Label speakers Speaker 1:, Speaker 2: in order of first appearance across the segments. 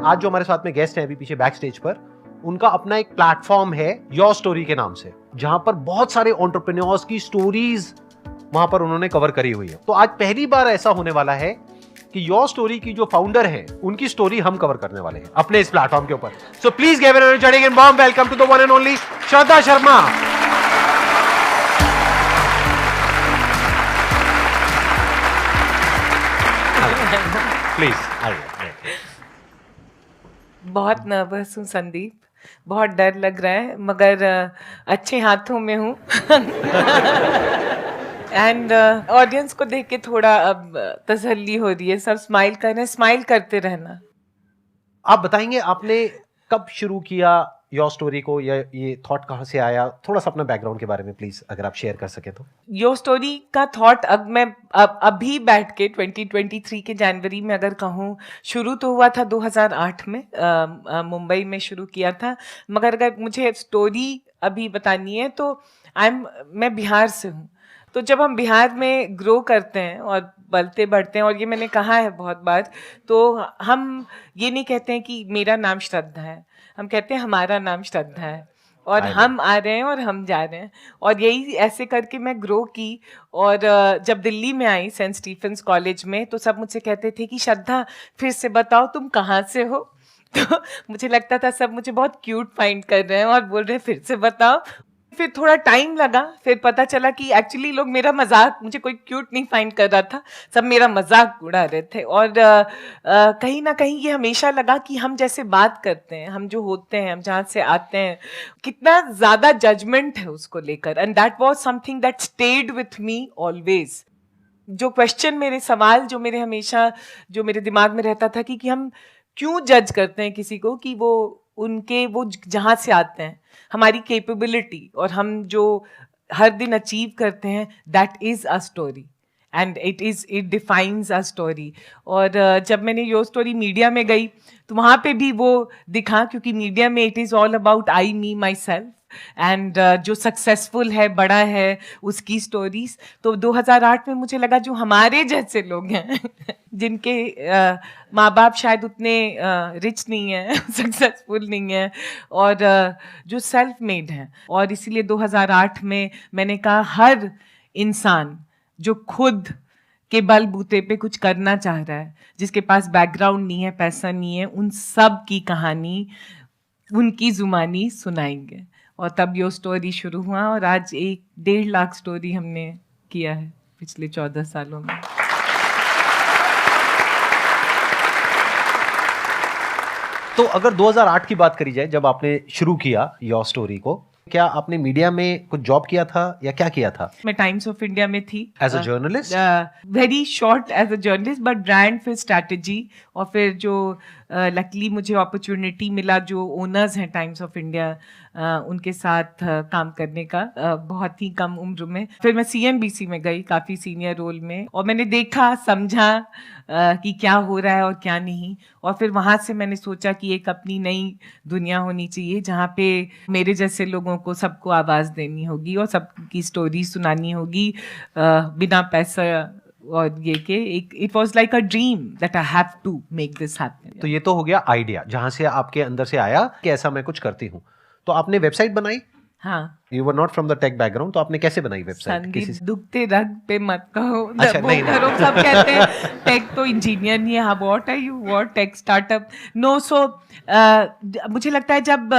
Speaker 1: आज जो हमारे साथ में गेस्ट हैं अभी पीछे बैक स्टेज पर, उनका अपना एक प्लेटफॉर्म है योर स्टोरी के नाम से, जहां पर बहुत सारे एंटरप्रेन्योर्स की स्टोरीज वहां पर उन्होंने कवर करी हुई है। तो आज पहली बार ऐसा होने वाला है कि योर स्टोरी की जो फाउंडर है उनकी स्टोरी हम कवर करने वाले हैं अपने इस प्लेटफॉर्म के ऊपर। So please give a energetic and warm welcome to the one and only Shraddha Sharma. Please आइए।
Speaker 2: बहुत नर्वस हूँ संदीप, बहुत डर लग रहा है, मगर अच्छे हाथों में हूँ। एंड ऑडियंस को देख के थोड़ा अब तसल्ली हो रही है। सब स्माइल कर रहे हैं, स्माइल करते रहना।
Speaker 1: आप बताएंगे आपने कब शुरू किया योर स्टोरी को, या ये थॉट कहाँ से आया? थोड़ा सा अपना बैकग्राउंड के बारे में प्लीज अगर आप शेयर कर सके तो।
Speaker 2: योर स्टोरी का थॉट अब मैं अभी बैठ के 2023 के जनवरी में अगर कहूँ, शुरू तो हुआ था 2008 में, मुंबई में शुरू किया था। मगर अगर मुझे स्टोरी अभी बतानी है तो मैं बिहार से हूँ। तो जब हम बिहार में ग्रो करते हैं और बढ़ते बढ़ते हैं, और ये मैंने कहा है बहुत बार, तो हम ये नहीं कहते हैं कि मेरा नाम श्रद्धा है, हम कहते हैं हमारा नाम श्रद्धा है, और हम आ रहे हैं और हम जा रहे हैं। और यही ऐसे करके मैं ग्रो की। और जब दिल्ली में आई सेंट स्टीफेंस कॉलेज में, तो सब मुझसे कहते थे कि श्रद्धा फिर से बताओ तुम कहाँ से हो। तो मुझे लगता था सब मुझे बहुत क्यूट फाइंड कर रहे हैं और बोल रहे हैं फिर से बताओ। फिर थोड़ा टाइम लगा, फिर पता चला कि एक्चुअली लोग मेरा मजाक, मुझे कोई क्यूट नहीं फाइंड कर रहा था, सब मेरा मजाक उड़ा रहे थे। और कहीं ना कहीं ये हमेशा लगा कि हम जैसे बात करते हैं, हम जो होते हैं, हम जहाँ से आते हैं, कितना ज़्यादा जजमेंट है उसको लेकर। And that was something that stayed with me always. जो क्वेश्चन, मेरे सवाल जो मेरे हमेशा जो मेरे दिमाग में रहता था कि हम क्यों जज करते हैं किसी को, कि वो जहाँ से आते हैं, हमारी कैपेबिलिटी और हम जो हर दिन अचीव करते हैं, that is a story and it defines a story. और जब मैंने योर स्टोरी मीडिया में गई तो वहाँ पे भी वो दिखा, क्योंकि मीडिया में it is all about I, me, my self, and जो सक्सेसफुल है, बड़ा है, उसकी स्टोरीज। तो 2008 में मुझे लगा जो हमारे जैसे लोग हैं जिनके माँ बाप शायद उतने रिच नहीं हैं, सक्सेसफुल नहीं हैं, और जो सेल्फ मेड हैं, और इसीलिए 2008 में मैंने कहा हर इंसान जो खुद के बलबूते पे कुछ करना चाह रहा है, जिसके पास बैकग्राउंड नहीं है, पैसा नहीं है, उन सब की कहानी, उनकी जुबानी सुनाएंगे। और तब यो स्टोरी शुरू हुआ, और आज 1.5 लाख स्टोरी हमने किया है पिछले 14 सालों में।
Speaker 1: तो अगर 2008 की बात करी जाए, जब आपने शुरू किया योर स्टोरी को, क्या आपने मीडिया में कुछ जॉब किया था या क्या किया था?
Speaker 2: मैं टाइम्स ऑफ इंडिया में थी
Speaker 1: as a journalist,
Speaker 2: very short as a journalist, but brand, फिर स्ट्रैटेजी, और फिर जो लकीली मुझे अपॉर्चुनिटी मिला जो ओनर्स हैं टाइम्स ऑफ इंडिया, उनके साथ काम करने का बहुत ही कम उम्र में। फिर मैं CNBC में गई काफ़ी सीनियर रोल में, और मैंने देखा, समझा कि क्या हो रहा है और क्या नहीं। और फिर वहाँ से मैंने सोचा कि एक अपनी नई दुनिया होनी चाहिए जहाँ पे मेरे जैसे लोगों को सबको आवाज़ देनी होगी और सबकी स्टोरी सुनानी होगी बिना पैसा और ये के। It was like a dream that I have to make this happen.
Speaker 1: तो ये तो हो गया आइडिया जहां से आपके अंदर से आया कि ऐसा मैं कुछ करती हूँ। तो आपने वेबसाइट बनाई?
Speaker 2: हाँ।
Speaker 1: You were not from the tech background, तो आपने कैसे बनाई वेबसाइट?
Speaker 2: संदीप, दुखते रग पे मत कहो।
Speaker 1: अच्छा, नहीं,
Speaker 2: करो, सब कहते हैं टेक तो इंजीनियर नहीं है। हाँ, what are you, what tech startup? No. So मुझे लगता है जब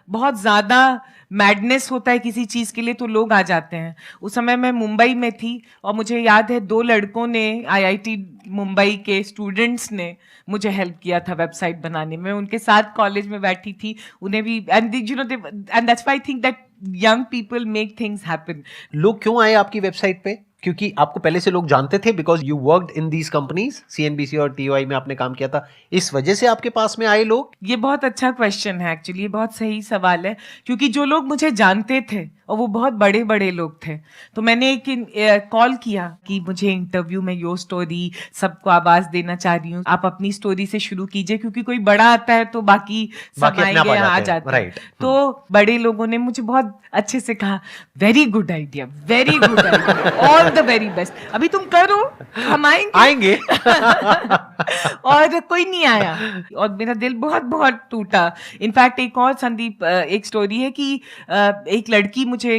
Speaker 2: बहुत ज़्यादा मैडनेस होता है किसी चीज़ के लिए तो लोग आ जाते हैं। उस समय मैं मुंबई में थी, और मुझे याद है 2 लड़कों ने, IIT मुंबई के स्टूडेंट्स ने मुझे हेल्प किया था वेबसाइट बनाने में। उनके साथ कॉलेज में बैठी थी, उन्हें भी, and you know, and that's why I think that young people make things happen.
Speaker 1: लोग क्यों आए आपकी वेबसाइट पे? क्योंकि आपको पहले से लोग जानते थे, because you worked in these companies, CNBC और TOI में आपने काम किया था, इस वजह से आपके पास में आए लोग?
Speaker 2: ये बहुत अच्छा क्वेश्चन है एक्चुअली, ये बहुत सही सवाल है, क्योंकि जो लोग मुझे जानते थे और वो बहुत बड़े बड़े लोग थे, तो मैंने एक कॉल किया कि मुझे इंटरव्यू में योर स्टोरी, सबको आवाज देना चाह रही हूँ, आप अपनी स्टोरी से शुरू कीजिए, क्योंकि कोई बड़ा आता है तो बाकी सब आएंगे, आ जाते हैं। तो बड़े लोगों ने मुझे बहुत अच्छे से कहा, very good idea, very good idea, all the very best. अभी तुम करो, हम
Speaker 1: आएंगे।
Speaker 2: और कोई नहीं आया और मेरा दिल बहुत बहुत टूटा। इनफैक्ट एक और संदीप एक स्टोरी है कि एक लड़की मुझे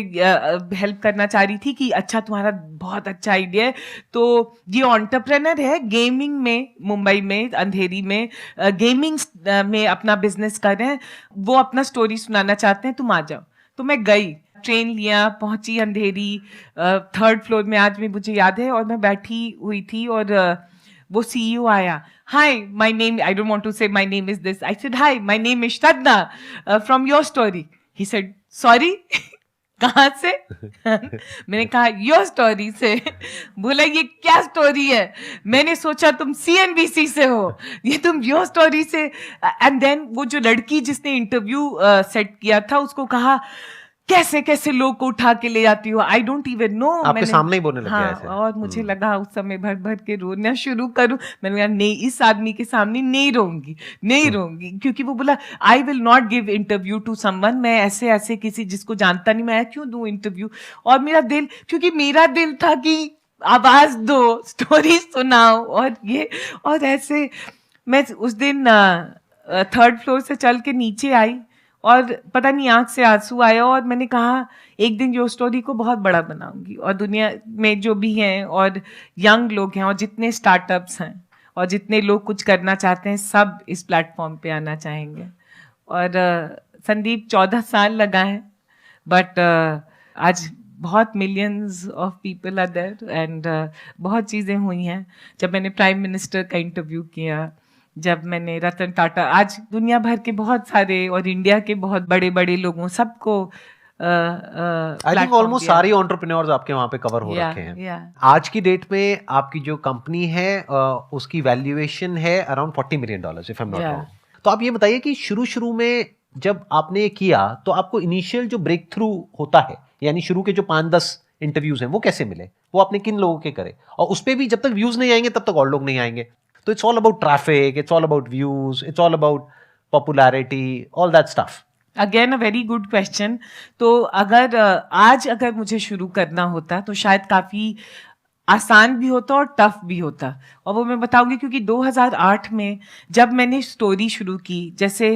Speaker 2: हेल्प करना चाह रही थी कि अच्छा तुम्हारा बहुत अच्छा आइडिया है, तो ये एंटरप्रेन्योर है गेमिंग में, मुंबई में अंधेरी में गेमिंग में अपना बिजनेस कर रहे हैं, वो अपना स्टोरी सुनाना चाहते हैं, तुम आ जाओ। तो मैं गई, ट्रेन लिया, पहुंची अंधेरी, 3rd फ्लोर में, आज भी मुझे याद है, और मैं बैठी हुई थी और वो सीईओ आया। Hi my name, I don't want to say my name is this, I said hi my name is Shraddha from Your Story. He said sorry कहाँ से? मैंने कहा योर स्टोरी से। बोला ये क्या स्टोरी है? मैंने सोचा तुम CNBC से हो, ये तुम योर स्टोरी से। एंड देन वो जो लड़की जिसने इंटरव्यू सेट किया था उसको कहा कैसे कैसे लोग को उठा के ले जाती हो, आई डोंट इवन नो।
Speaker 1: आपके सामने ही बोलने लग गया ऐसे।
Speaker 2: और मुझे लगा उस समय भर भर के रोना शुरू करूं। मैंने कहा नहीं, इस आदमी के सामने नहीं रोऊंगी, क्योंकि वो बोला I will not give interview to someone, मैं ऐसे ऐसे किसी जिसको जानता नहीं मैं क्यों दूं इंटरव्यू। और मेरा दिल, क्योंकि मेरा दिल था कि आवाज दो, स्टोरी सुनाओ, और ये और ऐसे। मैं उस दिन 3rd फ्लोर से चल के नीचे आई और पता नहीं आंख से आंसू आया, और मैंने कहा एक दिन यो स्टोरी को बहुत बड़ा बनाऊंगी, और दुनिया में जो भी हैं और यंग लोग हैं और जितने स्टार्टअप्स हैं और जितने लोग कुछ करना चाहते हैं सब इस प्लेटफॉर्म पे आना चाहेंगे। और संदीप 14 साल लगा है, बट आज बहुत millions of people are there, and बहुत चीज़ें हुई हैं। जब मैंने प्राइम मिनिस्टर का इंटरव्यू किया, जब मैंने रतन टाटा, आज दुनिया भर के बहुत सारे और इंडिया के बहुत बड़े बड़े लोगों सबको
Speaker 1: आई थिंक ऑलमोस्ट सारे एंटरप्रेन्योर्स आपके वहां पे कवर हो रखे हैं। आज की डेट में आपकी जो कंपनी है उसकी वैल्यूएशन है around $40 million if I am not wrong. तो आप ये बताइए कि शुरू में जब आपने ये किया तो आपको इनिशियल जो ब्रेक थ्रू होता है, यानी शुरू के जो 5-10 इंटरव्यूज हैं, वो कैसे मिले? वो आपने किन लोगों के करे? और उस पे भी जब तक व्यूज नहीं आएंगे तब तक और लोग नहीं आएंगे। तो it's all about traffic, it's all about views, it's all about popularity, all that stuff.
Speaker 2: Again a very good question. तो अगर मुझे शुरू करना होता तो शायद काफी आसान भी होता और टफ भी होता, और वो मैं बताऊंगी क्योंकि 2008 में जब मैंने स्टोरी शुरू की, जैसे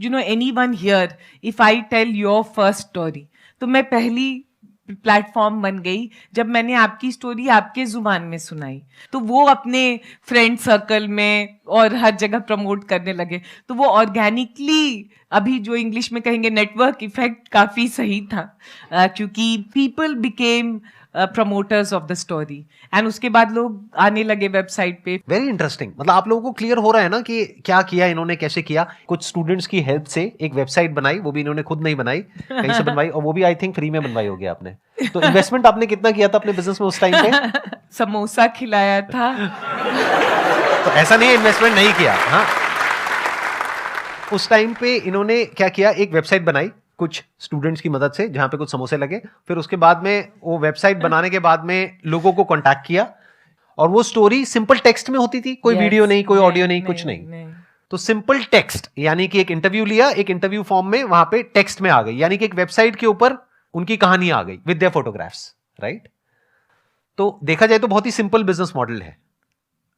Speaker 2: you know anyone here if I tell your first story, तो मैं पहली प्लेटफॉर्म बन गई जब मैंने आपकी स्टोरी आपके जुबान में सुनाई, तो वो अपने फ्रेंड सर्कल में और हर जगह प्रमोट करने लगे। तो वो ऑर्गेनिकली, अभी जो इंग्लिश में कहेंगे नेटवर्क इफेक्ट, काफी सही था, क्योंकि people became promoters of the story, and उसके बाद लोग आने लगे वेबसाइट पे।
Speaker 1: Very interesting. मतलब आप लोगों को क्लियर हो रहा है ना कि क्या किया इन्होंने, कैसे किया। कुछ स्टूडेंट्स की हेल्प से एक वेबसाइट बनाई, वो भी इन्होंने खुद नहीं बनाई, कहीं से बनवाई, और वो भी आई थिंक फ्री में बनवाई होगी आपने। तो इन्वेस्टमेंट आपने कितना किया था अपने बिजनेस में उस टाइम पे?
Speaker 2: समोसा खिलाया था।
Speaker 1: तो ऐसा नहीं है इन्वेस्टमेंट नहीं किया। हाँ, उस टाइम पे इन्होंने क्या किया, एक वेबसाइट बनाई कुछ स्टूडेंट्स की मदद से, जहां पे कुछ समोसे लगे। फिर उसके बाद में वो वेबसाइट बनाने के बाद में लोगों को कांटेक्ट किया, और वो स्टोरी सिंपल टेक्स्ट में होती थी, कोई वीडियो नहीं, कोई ऑडियो नहीं, कुछ नहीं। तो सिंपल टेक्स्ट, यानी कि एक इंटरव्यू लिया, एक इंटरव्यू फॉर्म में वहां पे टेक्स्ट में आ गई, यानी कि एक वेबसाइट के ऊपर उनकी कहानी आ गई विद देयर फोटोग्राफ्स, राइट। तो देखा जाए तो बहुत ही सिंपल बिजनेस मॉडल है।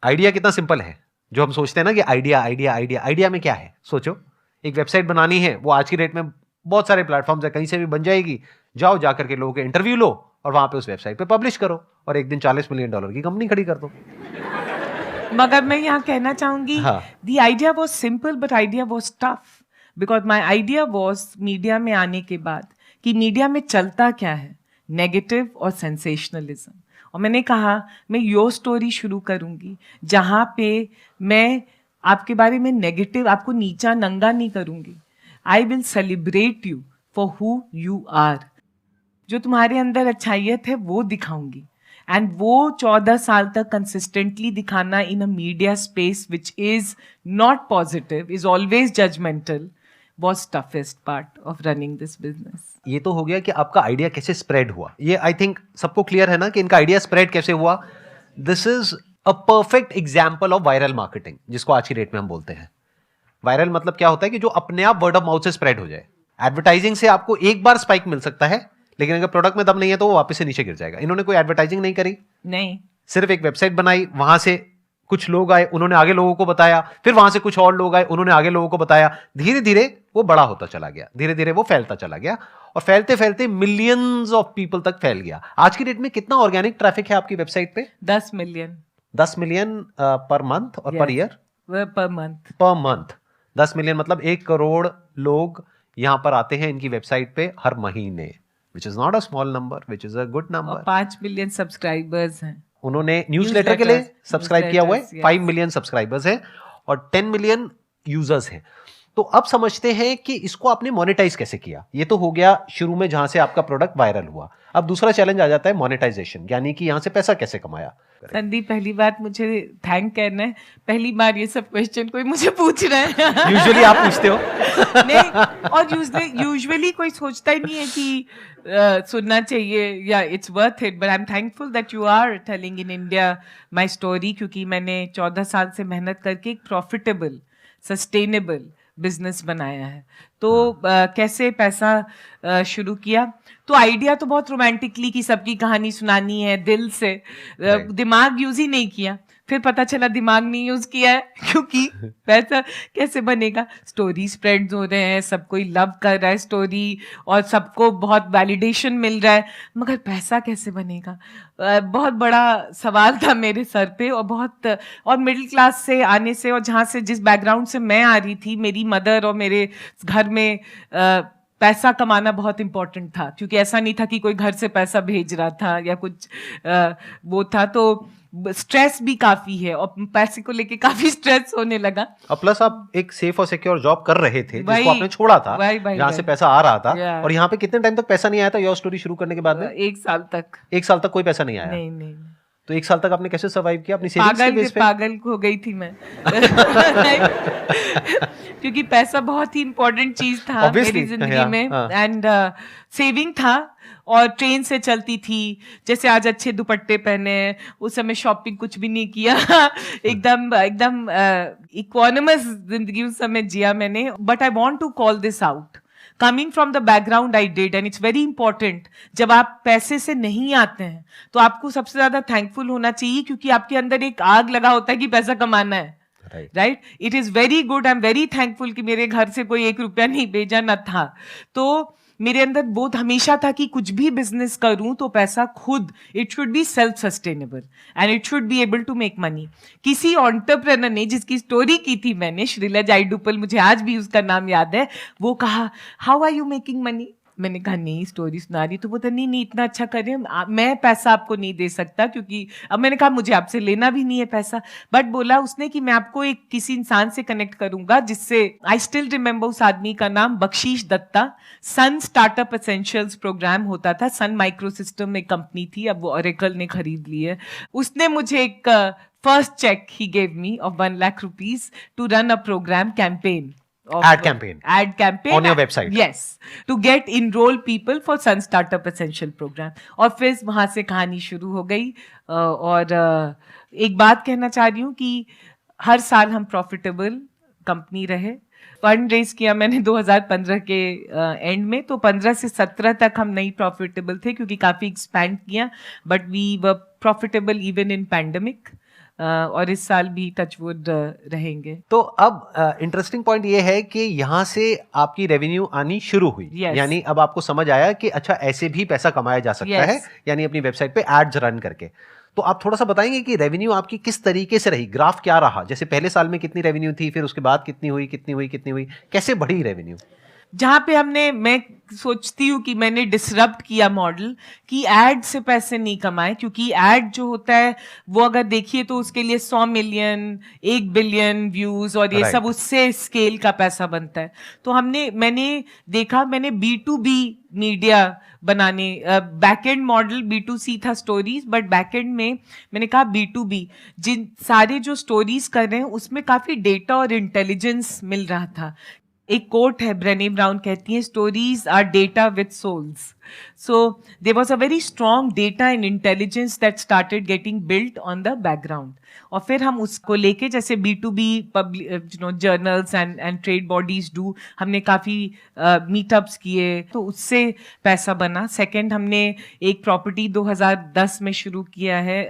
Speaker 1: आइडिया कितना सिंपल है, जो हम सोचते हैं ना कि आइडिया में क्या है। सोचो, एक वेबसाइट बनानी है, वो आज की डेट में बहुत सारे प्लेटफॉर्म्स है, कहीं से भी बन जाएगी। जाओ, जाकर के लोगों के इंटरव्यू लो और वहां पे उस वेबसाइट पे पब्लिश करो, और एक दिन $40 मिलियन की कंपनी खड़ी कर दो।
Speaker 2: मगर मैं यहाँ कहना चाहूंगी, the idea was simple but idea was tough, because my idea was media में आने के बाद कि मीडिया में चलता क्या है, नेगेटिव और सेंसेशनलिज्म। और मैंने कहा मैं योर स्टोरी शुरू करूंगी जहां पे मैं आपके बारे में नेगेटिव, आपको नीचा नंगा नहीं करूंगी। I will celebrate you for who you are. जो तुम्हारे अंदर अच्छाइयत है वो दिखाऊंगी, एंड वो 14 साल तक कंसिस्टेंटली दिखाना in a media space which is not positive, is always judgemental, was toughest part of running this business.
Speaker 1: ये तो हो गया कि आपका आइडिया कैसे स्प्रेड हुआ। ये आई थिंक सबको क्लियर है ना कि इनका आइडिया स्प्रेड कैसे हुआ। This is a perfect example of viral marketing, जिसको आज की डेट में हम बोलते हैं। वायरल मतलब क्या होता है कि जो अपने आप वर्ड ऑफ माउथ से स्प्रेड हो जाए। एडवर्टाइजिंग से आपको एक बार स्पाइक मिल सकता है, लेकिन अगर प्रोडक्ट में दम नहीं है तो वो वापस से नीचे गिर जाएगा। इन्होंने कोई एडवर्टाइजिंग नहीं करी,
Speaker 2: नहीं,
Speaker 1: सिर्फ एक वेबसाइट बनाई, वहां से कुछ लोग आए, उन्होंने आगे लोगों को बताया, फिर वहां से कुछ और लोग आए, उन्होंने आगे लोगों को बताया, धीरे धीरे वो बड़ा होता चला गया, धीरे धीरे वो फैलता चला गया और फैलते फैलते मिलियंस ऑफ पीपल तक फैल गया। आज की डेट में कितना ऑर्गेनिक ट्रैफिक है आपकी वेबसाइट पे?
Speaker 2: 10 मिलियन
Speaker 1: 10 मिलियन पर मंथ और per year?
Speaker 2: Per month.
Speaker 1: Per month 10 million मतलब 1 करोड़ लोग यहां पर आते हैं इनकी वेबसाइट पे हर महीने, विच is not a small number, which is a good number.
Speaker 2: 5 million subscribers हैं।
Speaker 1: उन्होंने न्यूज़लेटर के लिए सब्सक्राइब किया हुआ है,
Speaker 2: Newsletters,
Speaker 1: 5 मिलियन सब्सक्राइबर्स हैं और 10 मिलियन यूजर्स हैं। तो अब समझते हैं कि इसको आपने मोनेटाइज कैसे किया। ये तो हो गया शुरू में जहां से आपका प्रोडक्ट वायरल हुआ। अब दूसरा चैलेंज आ जाता है मोनेटाइजेशन, यानी कि यहां से पैसा कैसे कमाया।
Speaker 2: संदीप, पहली बात मुझे थैंक कहना है, पहली बार ये सब क्वेश्चन कोई मुझे पूछ रहा है।
Speaker 1: यूजुअली आप पूछते हो।
Speaker 2: नहीं, और यूजुअली कोई सोचता ही नहीं है कि सुनना चाहिए या it's worth it, but I am thankful that you are telling in India my story, क्योंकि मैंने 14 साल से मेहनत करके एक प्रॉफिटेबल सस्टेनेबल बिजनेस बनाया है। तो कैसे पैसा शुरू किया, तो आइडिया तो बहुत रोमांटिकली कि सबकी कहानी सुनानी है दिल से, दिमाग यूज ही नहीं किया। फिर पता चला दिमाग नहीं यूज किया है, क्योंकि पैसा कैसे बनेगा। स्टोरी स्प्रेड हो रहे हैं, सब कोई लव कर रहा है स्टोरी और सबको बहुत वैलिडेशन मिल रहा है, मगर पैसा कैसे बनेगा, बहुत बड़ा सवाल था मेरे सर पे। और मिडिल क्लास से आने से, और जहाँ से जिस बैकग्राउंड से मैं आ रही थी, मेरी मदर और मेरे घर में पैसा कमाना बहुत इंपॉर्टेंट था, क्योंकि ऐसा नहीं था कि कोई घर से पैसा भेज रहा था या कुछ वो था। तो स्ट्रेस भी काफी है और पैसे को लेके काफी स्ट्रेस होने लगा।
Speaker 1: और प्लस आप एक सेफ और सिक्योर जॉब कर रहे थे जिसको आपने छोड़ा था, जहाँ से पैसा आ रहा था। और यहाँ पे कितने टाइम तक पैसा नहीं आया था योर स्टोरी शुरू करने के बाद में?
Speaker 2: 1 साल तक।
Speaker 1: 1 साल तक कोई पैसा नहीं आया?
Speaker 2: नहीं।
Speaker 1: तो 1 साल तक आपने कैसे सर्वाइव किया अपनी सेविंग्स के बेस पे?
Speaker 2: पागल हो गई थी मैं। क्योंकि पैसा बहुत ही इंपॉर्टेंट चीज था मेरी जिंदगी में, एंड सेविंग था और ट्रेन से चलती थी। जैसे आज अच्छे दुपट्टे पहने, उस समय शॉपिंग कुछ भी नहीं किया। एकदम इकोनॉमस जिंदगी उस समय जिया मैंने। But I want to call this out, coming from the background I did, and it's very important. जब आप पैसे से नहीं आते हैं तो आपको सबसे ज्यादा थैंकफुल होना चाहिए, क्योंकि आपके अंदर एक आग लगा होता है कि पैसा कमाना है। Right, it is very good, I am very thankful कि मेरे घर से कोई 1 रुपया नहीं भेजा न था। तो मेरे अंदर बोध हमेशा था कि कुछ भी बिजनेस करूं तो पैसा खुद, it should be self sustainable and it should be able to make money. किसी एंटरप्रेन्योर ने, जिसकी स्टोरी की थी मैंने, श्रीला जाइडुपल, मुझे आज भी उसका नाम याद है, वो कहा how are you making money. मैंने कहा नहीं, स्टोरी सुना रही। तो बोलता नहीं इतना अच्छा कर रहे हैं, मैं पैसा आपको नहीं दे सकता, क्योंकि अब मैंने कहा मुझे आपसे लेना भी नहीं है पैसा। बट बोला उसने कि मैं आपको एक किसी इंसान से कनेक्ट करूंगा जिससे, आई स्टिल रिमेंबर उस आदमी का नाम, बख्शीश दत्ता। सन स्टार्टअप एसेंशियल्स प्रोग्राम होता था, सन माइक्रो सिस्टम में कंपनी थी, अब वो ओरेकल ने खरीद ली है। उसने मुझे एक फर्स्ट चेक ही gave me of 1 lakh rupees to run a programme campaign,
Speaker 1: ad campaign on your website,
Speaker 2: yes, to get enroll people for Sun Startup Essential program। और फिर वहां से कहानी शुरू हो गई। और एक बात कहना चाह रही हूँ कि हर साल हम प्रॉफिटेबल कंपनी रहे। फंड रेज किया मैंने 2015 के एंड में, तो 15 से 17 तक हम नहीं प्रॉफिटेबल थे, क्योंकि काफी एक्सपैंड किया, but we were profitable even in pandemic. और इस साल भी टचवुड रहेंगे।
Speaker 1: तो अब इंटरेस्टिंग पॉइंट ये है कि यहाँ से आपकी रेवेन्यू आनी शुरू हुई।
Speaker 2: yes.
Speaker 1: यानी अब आपको समझ आया कि अच्छा ऐसे भी पैसा कमाया जा सकता
Speaker 2: yes.
Speaker 1: है, यानी अपनी वेबसाइट पे एड्स रन करके। तो आप थोड़ा सा बताएंगे कि रेवेन्यू आपकी किस तरीके से रही, ग्राफ क्या रहा, जैसे पहले साल में कितनी रेवेन्यू थी, फिर उसके बाद कितनी हुई, कैसे बढ़ी रेवेन्यू?
Speaker 2: जहाँ पे मैं सोचती हूँ कि मैंने डिसरप्ट किया मॉडल, कि एड से पैसे नहीं कमाए, क्योंकि एड जो होता है वो अगर देखिए तो उसके लिए 100 मिलियन 1 बिलियन व्यूज और ये सब, उससे स्केल का पैसा बनता है। तो मैंने देखा, मैंने B2B मीडिया बनाने, बैकएंड मॉडल B2C था स्टोरीज, बट बैकएंड में मैंने कहा B2B, जिन सारे जो स्टोरीज कर रहे हैं उसमें काफी डेटा और इंटेलिजेंस मिल रहा था। एक कोट है, ब्रेने ब्राउन कहती है, stories are data with souls. So there was a very strong data and intelligence that started getting built on the background. और फिर हम उसको लेके जैसे B2B journals and trade bodies do, हमने काफ़ी मीटअप्स किए तो उससे पैसा बना. सेकंड, हमने एक प्रॉपर्टी 2010 में शुरू किया है,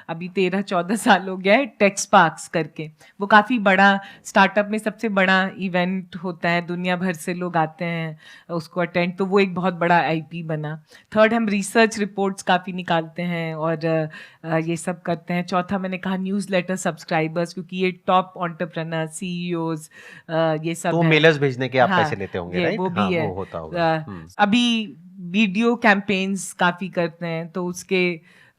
Speaker 2: अभी 13-14 साल हो गया है, टेक्स पार्क्स करके. वो काफ़ी बड़ा स्टार्टअप में सबसे बड़ा इवेंट होता है, दुनिया भर से लोग आते हैं उसको अटेंड, तो वो एक बहुत बड़ा IP बना. थर्ड, हम रिसर्च रिपोर्ट्स काफ़ी निकालते हैं और ये सब करते हैं. चौथा, मैंने कहा न्यूज़लेटर सब्सक्राइबर्स, क्योंकि ये टॉप एंटरप्रेन्योर CEOs ये सब
Speaker 1: तो
Speaker 2: हैं.
Speaker 1: मेलर्स भेजने के आप
Speaker 2: हाँ,
Speaker 1: पैसे लेते होंगे,
Speaker 2: ये
Speaker 1: राइट?
Speaker 2: वो भी
Speaker 1: हाँ,
Speaker 2: है.
Speaker 1: वो होता होगा.
Speaker 2: अभी वीडियो कैंपेन्स काफ़ी करते हैं तो उसके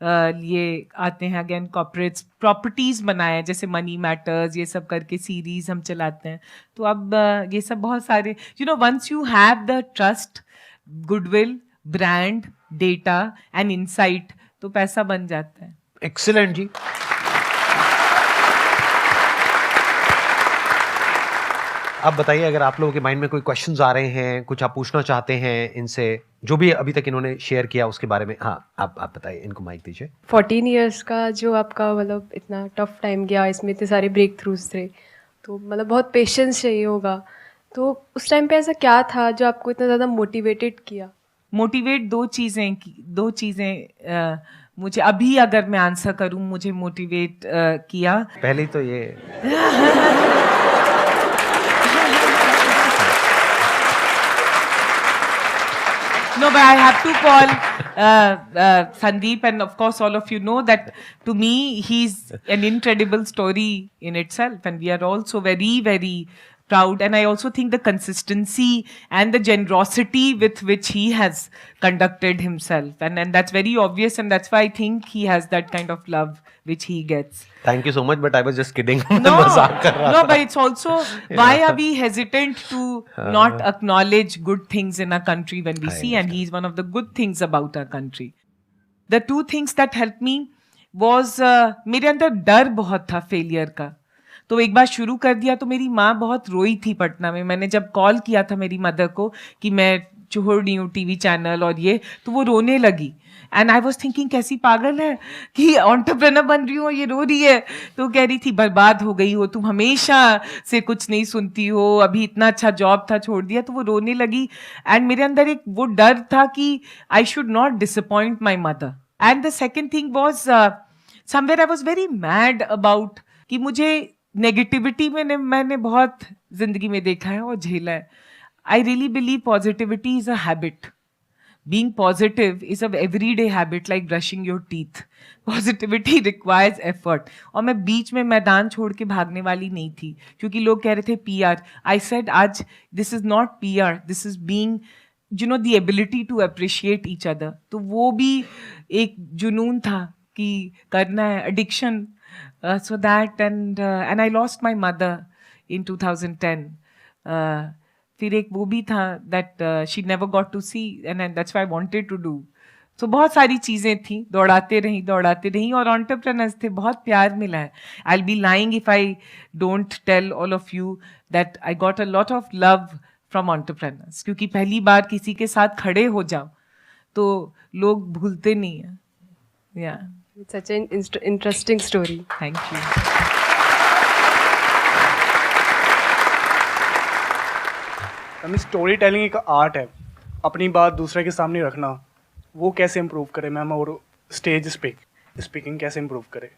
Speaker 2: लिए आते हैं अगेन कॉर्पोरेट्स. प्रॉपर्टीज बनाए जैसे मनी मैटर्स, ये सब करके सीरीज हम चलाते हैं. तो अब ये सब बहुत सारे once you have the trust, goodwill, brand, data and insight, तो पैसा बन जाता है.
Speaker 1: एक्सीलेंट जी. अब बताइए, अगर आप लोगों के माइंड में कोई क्वेश्चंस आ रहे हैं, कुछ आप पूछना चाहते हैं इनसे, जो भी अभी तक इन्होंने शेयर किया उसके बारे में. हाँ, आप बताइए, इनको माइक दीजिए.
Speaker 3: 14 इयर्स का जो आपका मतलब इतना टफ टाइम गया, इसमें इतने सारे ब्रेक थ्रूज थे, तो मतलब बहुत पेशेंस चाहिए होगा. तो उस टाइम पे ऐसा क्या था जो आपको इतना ज़्यादा मोटिवेटेड किया?
Speaker 2: मोटिवेट दो चीज़ें मुझे अभी अगर मैं आंसर करूं, मुझे मोटिवेट किया.
Speaker 1: पहले तो ये
Speaker 2: No, but I have to call Sandeep, and of course all of you know that to me he's an incredible story in itself, and we are also very, very proud. And I also think the consistency and the generosity with which he has conducted himself, and that's very obvious, and that's why I think he has that kind of love which he gets.
Speaker 1: Thank you so much, but I was just kidding.
Speaker 2: No,
Speaker 1: मजाक कर रहा
Speaker 2: no,
Speaker 1: था.
Speaker 2: but it's also why are we hesitant to not acknowledge good things in our country when we see, and he's one of the good things about our country. The two things that helped me was मेरे अंदर डर बहुत था failure का. तो एक बार शुरू कर दिया तो मेरी माँ बहुत रोई थी पटना में. मैंने जब कॉल किया था मेरी मदर को कि मैं छोड़ रही हूँ TV चैनल और ये, तो वो रोने लगी. एंड आई वॉज थिंकिंग कैसी पागल है कि एंटरप्रेन्योर बन रही हूँ, ये रो रही है. तो कह रही थी बर्बाद हो गई हो तुम, हमेशा से कुछ नहीं सुनती हो, अभी इतना अच्छा जॉब था छोड़ दिया. तो वो रोने लगी. एंड मेरे अंदर एक वो डर था कि I should not disappoint my mother. And the second thing was somewhere I was very mad about कि मुझे नेगेटिविटी में मैंने बहुत जिंदगी में देखा है और झेला है. I really believe positivity is a habit. Being positive is a everyday habit like brushing your teeth. Positivity requires effort. और मैं बीच में मैदान छोड़ के भागने वाली नहीं थी क्योंकि लोग कह रहे थे PR. I said आज this is not PR. This is being the ability to appreciate each other. तो वो भी एक जुनून था कि करना है, addiction. So that and I lost my mother in 2010. फिर एक वो भी था that she never got to see, and that's why I wanted to do. So बहुत सारी चीज़ें थी, दौड़ाते रहीं और एंटरप्रेन्योर्स थे, बहुत प्यार मिला है. I will be lying if I don't tell all of you that I got a lot of love from entrepreneurs. क्योंकि पहली बार किसी के साथ खड़े हो जाओ तो लोग भूलते नहीं हैं. या
Speaker 3: it's such an interesting story.
Speaker 2: Thank you.
Speaker 4: Story telling एक आर्ट है, अपनी बात दूसरे के सामने रखना, वो कैसे इम्प्रूव करे मैम, और स्टेज स्पीकिंग कैसे इम्प्रूव करे?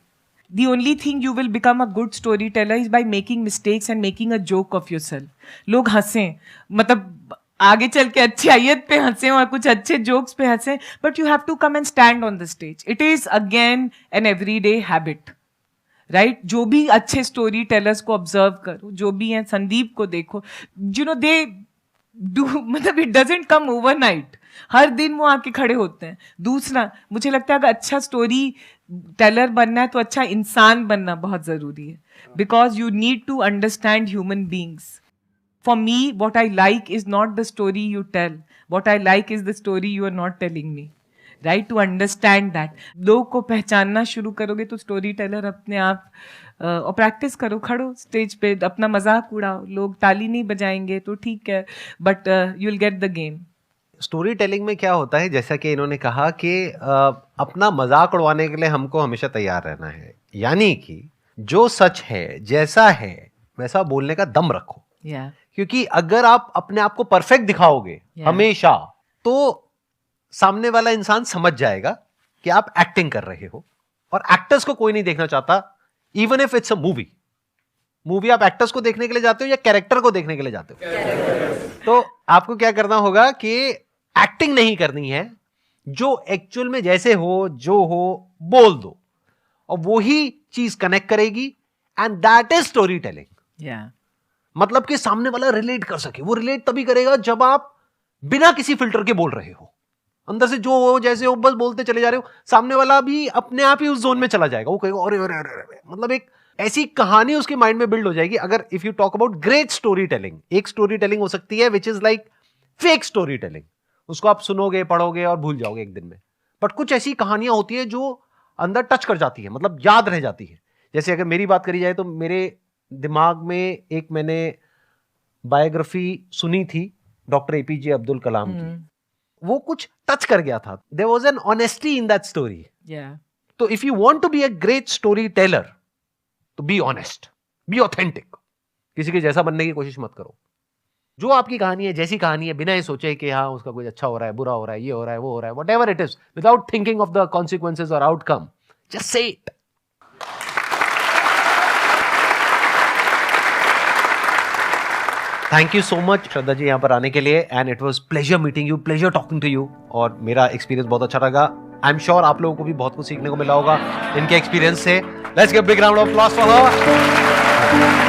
Speaker 2: The only thing you will become a good storyteller is by making mistakes and making a joke of yourself. लोग हंसें, मतलब आगे चल के अच्छाइयत पे हंसें और कुछ अच्छे जोक्स पे हंसें, but you have to come and stand on the stage. It is again an everyday habit. Right जो भी अच्छे स्टोरी टेलर्स को ऑब्जर्व करो, जो भी हैं, संदीप को देखो, दे डू, मतलब इट डजंट कम ओवरनाइट. हर दिन वो आके खड़े होते हैं. दूसरा, मुझे लगता है अगर अच्छा स्टोरी टेलर बनना है तो अच्छा इंसान बनना बहुत जरूरी है, because you need to understand human beings. For me what I like is not the story you tell, what I like is the story you are not telling me. Right, to understand that. लोग को पहचानना शुरू करोगे तो story teller अपने आप. और practice करो, खड़ो स्टेज पे, अपना मजाक उड़ाओ, लोग ताली नहीं बजाएंगे तो ठीक है, but you will get the game.
Speaker 1: Story telling में क्या होता है, जैसा कि इन्होंने कहा कि अपना मजाक उड़वाने के लिए हमको हमेशा तैयार रहना है, यानी कि जो सच है जैसा है वैसा बोलने का दम रखो।
Speaker 2: Yeah.
Speaker 1: क्योंकि अगर आप अपने आप को परफेक्ट दिखाओगे हमेशा, तो सामने वाला इंसान समझ जाएगा कि आप एक्टिंग कर रहे हो, और एक्टर्स को कोई नहीं देखना चाहता, even if it's a movie आप एक्टर्स को देखने के लिए जाते हो या कैरेक्टर को देखने के लिए जाते हो? तो आपको क्या करना होगा कि एक्टिंग नहीं करनी है, जो एक्चुअल में जैसे हो जो हो बोल दो, और वही चीज कनेक्ट करेगी, and that is story telling. मतलब कि सामने वाला रिलेट कर सके। वो रिलेट तभी करेगा जब आप बिना किसी फिल्टर के बोल रहे हो, अंदर से जो हो जैसे हो बस बोलते चले जा रहे हो, सामने वाला भी अपने आप ही उस जोन में चला जाएगा। वो कहेगा अरे अरे अरे अरे, मतलब एक ऐसी कहानी उसके माइंड में बिल्ड हो जाएगी। अगर if you talk about great story telling, एक स्टोरी टेलिंग हो सकती है which is like fake story telling, उसको आप सुनोगे पढ़ोगे और भूल जाओगे एक दिन में। बट कुछ ऐसी कहानियां होती है जो अंदर टच कर जाती है, मतलब याद रह जाती है। जैसे अगर मेरी बात करी जाए तो मेरे दिमाग में एक मैंने बायोग्राफी सुनी थी डॉक्टर एपीजे अब्दुल कलाम की, वो कुछ टच कर गया था। There was an honesty in that story. तो if you want to be a great storyteller, तो बी ऑनेस्ट, बी ऑथेंटिक। किसी के जैसा बनने की कोशिश मत करो। जो आपकी कहानी है, जैसी कहानी है, बिना ये सोचे कि हाँ उसका कुछ अच्छा हो रहा है, बुरा हो रहा है, ये हो रहा है, वो हो रहा है, whatever it is, without thinking of the consequences और outcome, just say it. Thank you so much Shraddha ji यहाँ पर आने के लिए, and it was pleasure meeting you, pleasure talking to you, और मेरा एक्सपीरियंस बहुत अच्छा लगा। आई एम श्योर आप लोगों को भी बहुत कुछ सीखने को मिला होगा इनके एक्सपीरियंस से। Let's give big round of applause for her.